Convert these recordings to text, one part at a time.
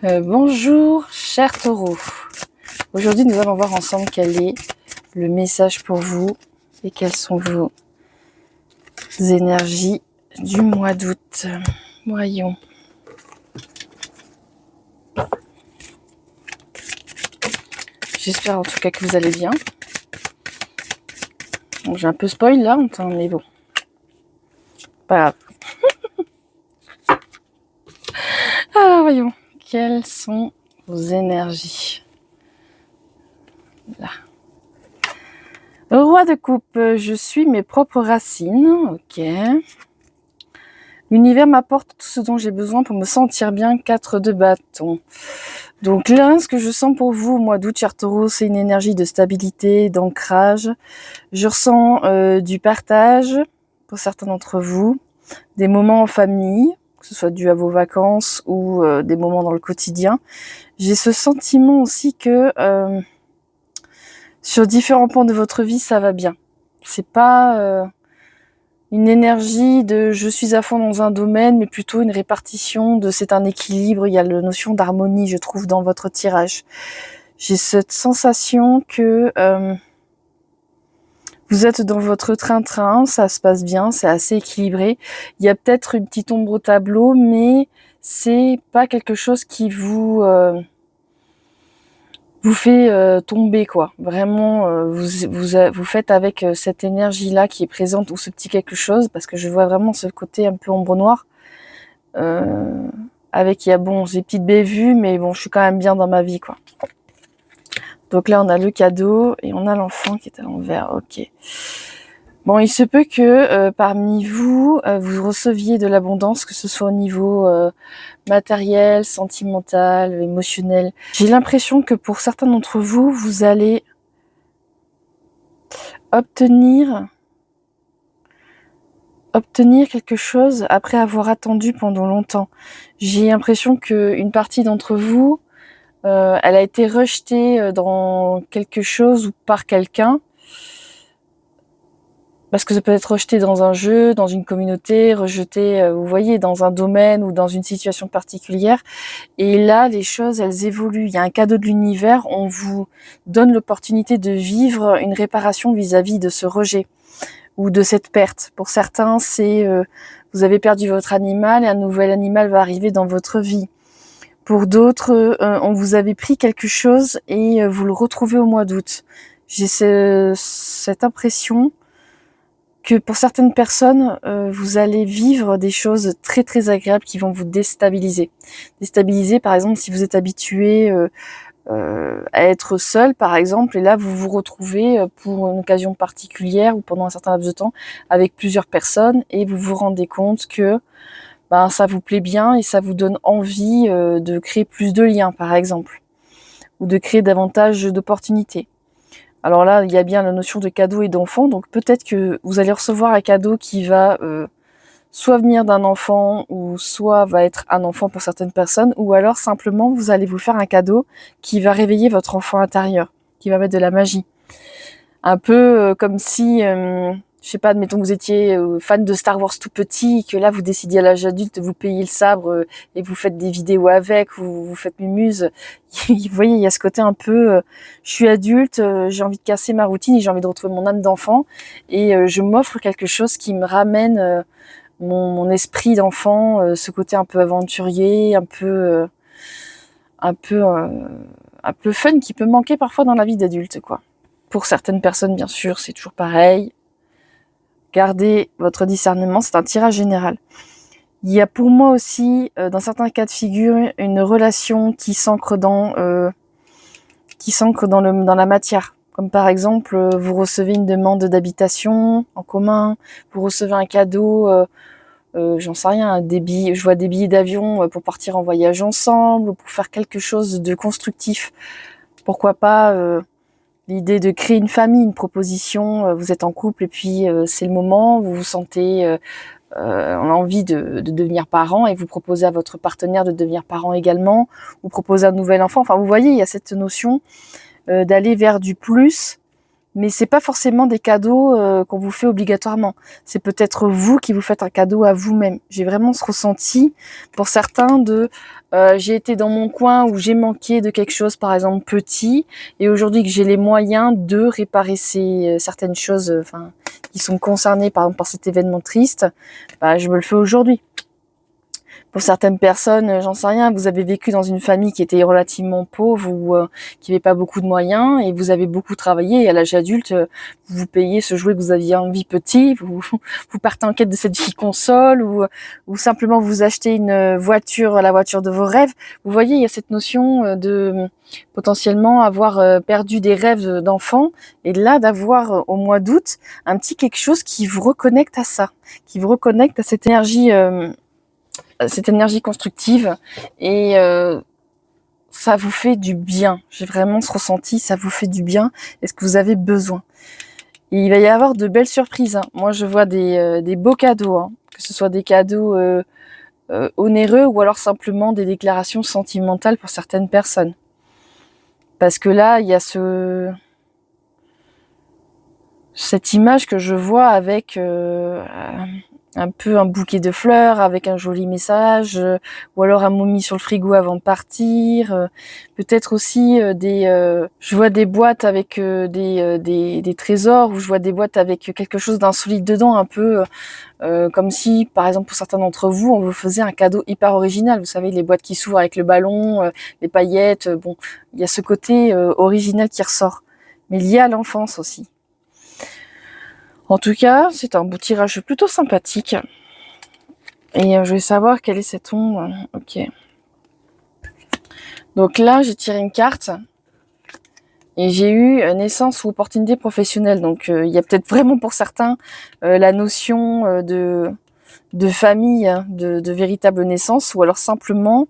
Bonjour, cher taureau. Aujourd'hui, nous allons voir ensemble quel est le message pour vous et quelles sont vos énergies du mois d'août. Voyons. J'espère en tout cas que vous allez bien. Bon, j'ai un peu spoil là, mais bon. Pas grave. Alors voyons. Quelles sont vos énergies? Là. Le roi de coupe, je suis mes propres racines. Ok. L'univers m'apporte tout ce dont j'ai besoin pour me sentir bien. 4 de bâton. Donc là, ce que je sens pour vous au mois d'août, cher taureau, c'est une énergie de stabilité, d'ancrage. Je ressens du partage pour certains d'entre vous, des moments en famille, que ce soit dû à vos vacances ou des moments dans le quotidien. J'ai ce sentiment aussi que sur différents points de votre vie, ça va bien. C'est pas une énergie de je suis à fond dans un domaine, mais plutôt une répartition de c'est un équilibre. Il y a la notion d'harmonie, je trouve, dans votre tirage. J'ai cette sensation que vous êtes dans votre train-train, ça se passe bien, c'est assez équilibré. Il y a peut-être une petite ombre au tableau, mais c'est pas quelque chose qui vous fait tomber, quoi. Vraiment, vous faites avec cette énergie-là qui est présente, ou ce petit quelque chose, parce que je vois vraiment ce côté un peu ombre noire. Avec, il y a des petites bévues, mais bon, je suis quand même bien dans ma vie, quoi. Donc là, on a le cadeau et on a l'enfant qui est à l'envers. Ok. Bon, il se peut que parmi vous, vous receviez de l'abondance, que ce soit au niveau matériel, sentimental, émotionnel. J'ai l'impression que pour certains d'entre vous, vous allez obtenir quelque chose après avoir attendu pendant longtemps. J'ai l'impression qu'une partie d'entre vous, elle a été rejetée dans quelque chose ou par quelqu'un. Parce que ça peut être rejeté dans un jeu, dans une communauté, rejeté, vous voyez, dans un domaine ou dans une situation particulière. Et là, les choses, elles évoluent. Il y a un cadeau de l'univers. On vous donne l'opportunité de vivre une réparation vis-à-vis de ce rejet ou de cette perte. Pour certains, c'est vous avez perdu votre animal et un nouvel animal va arriver dans votre vie. Pour d'autres, on vous avait pris quelque chose et vous le retrouvez au mois d'août. J'ai cette impression que pour certaines personnes, vous allez vivre des choses très très agréables qui vont vous déstabiliser. Déstabiliser, par exemple, si vous êtes habitué à être seul, par exemple, et là vous vous retrouvez pour une occasion particulière ou pendant un certain laps de temps avec plusieurs personnes et vous vous rendez compte que ça vous plaît bien et ça vous donne envie de créer plus de liens, par exemple, ou de créer davantage d'opportunités. Alors là, il y a bien la notion de cadeau et d'enfant, donc peut-être que vous allez recevoir un cadeau qui va soit venir d'un enfant, ou soit va être un enfant pour certaines personnes, ou alors simplement vous allez vous faire un cadeau qui va réveiller votre enfant intérieur, qui va mettre de la magie. Un peu comme si, je sais pas, admettons que vous étiez fan de Star Wars tout petit, que là vous décidiez à l'âge adulte de vous payer le sabre et vous faites des vidéos avec, ou vous faites mumuse. Vous voyez, il y a ce côté un peu, je suis adulte, j'ai envie de casser ma routine et j'ai envie de retrouver mon âme d'enfant et je m'offre quelque chose qui me ramène mon esprit d'enfant, ce côté un peu aventurier, un peu fun qui peut manquer parfois dans la vie d'adulte, quoi. Pour certaines personnes, bien sûr, c'est toujours pareil. Gardez votre discernement, c'est un tirage général. Il y a pour moi aussi, dans certains cas de figure, une relation qui s'ancre dans la matière. Comme par exemple, vous recevez une demande d'habitation en commun, vous recevez un cadeau, j'en sais rien, je vois des billets d'avion pour partir en voyage ensemble, ou pour faire quelque chose de constructif. Pourquoi pas l'idée de créer une famille, une proposition, vous êtes en couple et puis c'est le moment, vous vous sentez, on a envie de devenir parent et vous proposez à votre partenaire de devenir parent également, ou proposez un nouvel enfant. Enfin, vous voyez, il y a cette notion d'aller vers du plus, mais c'est pas forcément des cadeaux qu'on vous fait obligatoirement. C'est peut-être vous qui vous faites un cadeau à vous-même. J'ai vraiment ce ressenti pour certains de j'ai été dans mon coin où j'ai manqué de quelque chose, par exemple petit, et aujourd'hui que j'ai les moyens de réparer certaines choses qui sont concernées par exemple par cet événement triste, je me le fais aujourd'hui. Pour certaines personnes, j'en sais rien, vous avez vécu dans une famille qui était relativement pauvre ou qui n'avait pas beaucoup de moyens et vous avez beaucoup travaillé et à l'âge adulte, vous payez ce jouet que vous aviez envie petit, vous partez en quête de cette vie console ou simplement vous achetez une voiture, la voiture de vos rêves. Vous voyez, il y a cette notion de potentiellement avoir perdu des rêves d'enfant et là d'avoir au mois d'août un petit quelque chose qui vous reconnecte à ça, qui vous reconnecte à cette énergie constructive et ça vous fait du bien. J'ai vraiment ce ressenti, ça vous fait du bien. Est-ce que vous avez besoin? Et il va y avoir de belles surprises. Hein. Moi, je vois des beaux cadeaux, hein. Que ce soit des cadeaux onéreux ou alors simplement des déclarations sentimentales pour certaines personnes. Parce que là, il y a cette image que je vois avec un peu un bouquet de fleurs avec un joli message, ou alors un mot mis sur le frigo avant de partir. Peut-être aussi je vois des boîtes avec des trésors, ou je vois des boîtes avec quelque chose d'insolite dedans, un peu comme si, par exemple, pour certains d'entre vous, on vous faisait un cadeau hyper original. Vous savez, les boîtes qui s'ouvrent avec le ballon, les paillettes. Bon, il y a ce côté original qui ressort, mais lié à l'enfance aussi. En tout cas, c'est un beau tirage plutôt sympathique. Et je vais savoir quelle est cette ombre. Ok. Donc là, j'ai tiré une carte. Et j'ai eu naissance ou opportunité professionnelle. Donc il y a peut-être vraiment pour certains la notion de famille, hein, de véritable naissance. Ou alors simplement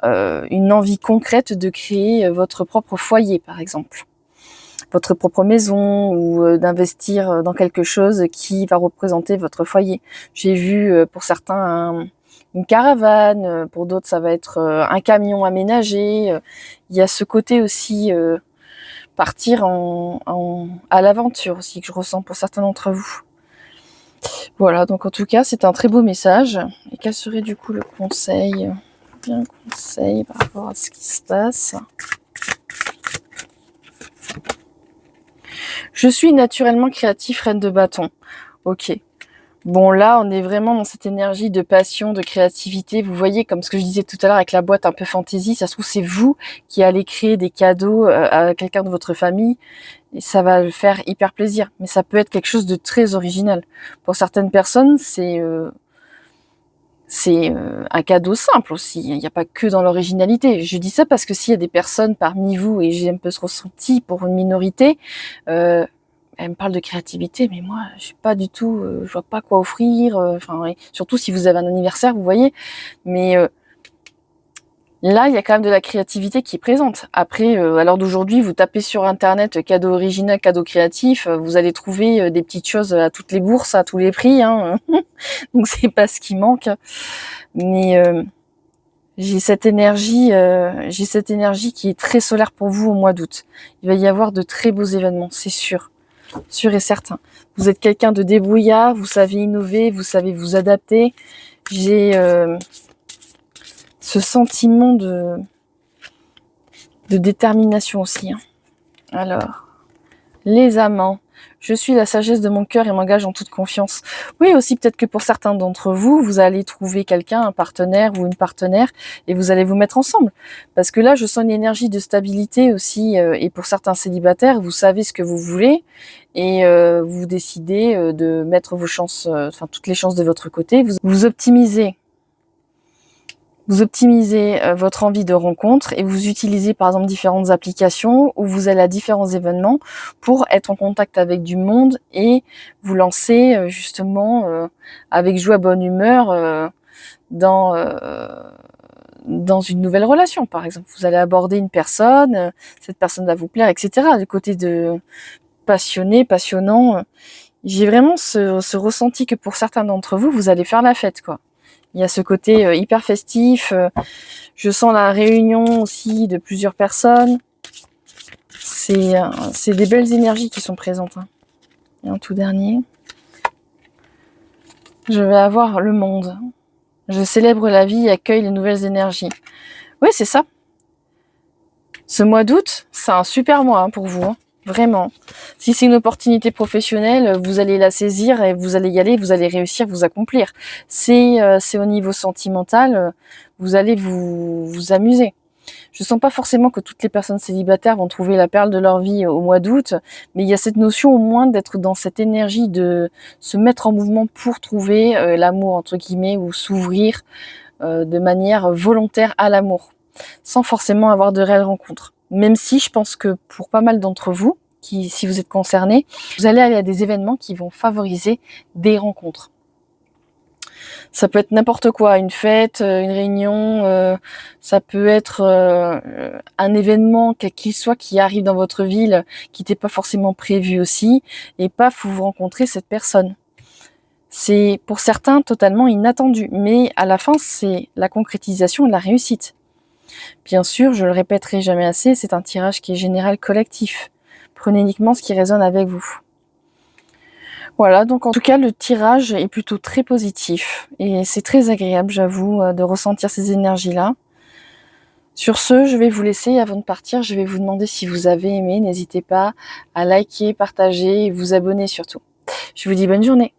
une envie concrète de créer votre propre foyer, par exemple. Votre propre maison ou d'investir dans quelque chose qui va représenter votre foyer. J'ai vu pour certains une caravane, pour d'autres ça va être un camion aménagé. Il y a ce côté aussi partir à l'aventure aussi que je ressens pour certains d'entre vous. Voilà, donc en tout cas c'est un très beau message. Et quel serait du coup le conseil, un conseil par rapport à ce qui se passe? Je suis naturellement créatif, reine de bâton. Ok. Bon, là, on est vraiment dans cette énergie de passion, de créativité. Vous voyez, comme ce que je disais tout à l'heure avec la boîte un peu fantaisie, ça se trouve, c'est vous qui allez créer des cadeaux à quelqu'un de votre famille. Et ça va le faire hyper plaisir. Mais ça peut être quelque chose de très original. Pour certaines personnes, c'est un cadeau simple aussi. Il n'y a pas que dans l'originalité. Je dis ça parce que s'il y a des personnes parmi vous, et j'ai un peu ce ressenti pour une minorité, elle me parle de créativité, mais moi, je suis pas du tout, je vois pas quoi offrir. Ouais. Surtout si vous avez un anniversaire, vous voyez. Mais là, il y a quand même de la créativité qui est présente. Après, à l'heure d'aujourd'hui, vous tapez sur Internet cadeau original, cadeau créatif, vous allez trouver des petites choses à toutes les bourses, à tous les prix. Hein. Donc c'est pas ce qui manque. Mais j'ai cette énergie qui est très solaire pour vous au mois d'août. Il va y avoir de très beaux événements, c'est sûr et certain. Vous êtes quelqu'un de débrouillard, vous savez innover, vous savez vous adapter. J'ai ce sentiment de détermination aussi. Hein. Alors, les amants. Je suis la sagesse de mon cœur et m'engage en toute confiance. Oui, aussi peut-être que pour certains d'entre vous, vous allez trouver quelqu'un, un partenaire ou une partenaire, et vous allez vous mettre ensemble. Parce que là, je sens une énergie de stabilité aussi, et pour certains célibataires, vous savez ce que vous voulez, et vous décidez de mettre vos chances, toutes les chances de votre côté. Vous optimisez votre envie de rencontre et vous utilisez par exemple différentes applications où vous allez à différents événements pour être en contact avec du monde et vous lancer justement avec joie, bonne humeur dans une nouvelle relation par exemple. Vous allez aborder une personne, cette personne va vous plaire, etc. Du côté de passionné, passionnant, j'ai vraiment ce ressenti que pour certains d'entre vous, vous allez faire la fête quoi. Il y a ce côté hyper festif. Je sens la réunion aussi de plusieurs personnes. c'est des belles énergies qui sont présentes. Hein. Et en tout dernier, je vais avoir le monde. Je célèbre la vie et accueille les nouvelles énergies. Oui, c'est ça. Ce mois d'août, c'est un super mois pour vous, hein, vraiment. Si c'est une opportunité professionnelle, vous allez la saisir et vous allez y aller, vous allez réussir, vous accomplir. C'est au niveau sentimental, vous allez vous amuser. Je sens pas forcément que toutes les personnes célibataires vont trouver la perle de leur vie au mois d'août, mais il y a cette notion au moins d'être dans cette énergie de se mettre en mouvement pour trouver l'amour, entre guillemets, ou s'ouvrir de manière volontaire à l'amour, sans forcément avoir de réelles rencontres. Même si je pense que pour pas mal d'entre vous, si vous êtes concernés, vous allez aller à des événements qui vont favoriser des rencontres. Ça peut être n'importe quoi, une fête, une réunion, ça peut être un événement, quel qu'il soit, qui arrive dans votre ville, qui n'était pas forcément prévu aussi, et paf, vous rencontrez cette personne. C'est pour certains totalement inattendu, mais à la fin, c'est la concrétisation de la réussite. Bien sûr, je le répéterai jamais assez, c'est un tirage qui est général collectif. Prenez uniquement ce qui résonne avec vous. Voilà, donc en tout cas, le tirage est plutôt très positif et c'est très agréable, j'avoue, de ressentir ces énergies-là. Sur ce, je vais vous laisser. Avant de partir, je vais vous demander si vous avez aimé. N'hésitez pas à liker, partager et vous abonner surtout. Je vous dis bonne journée.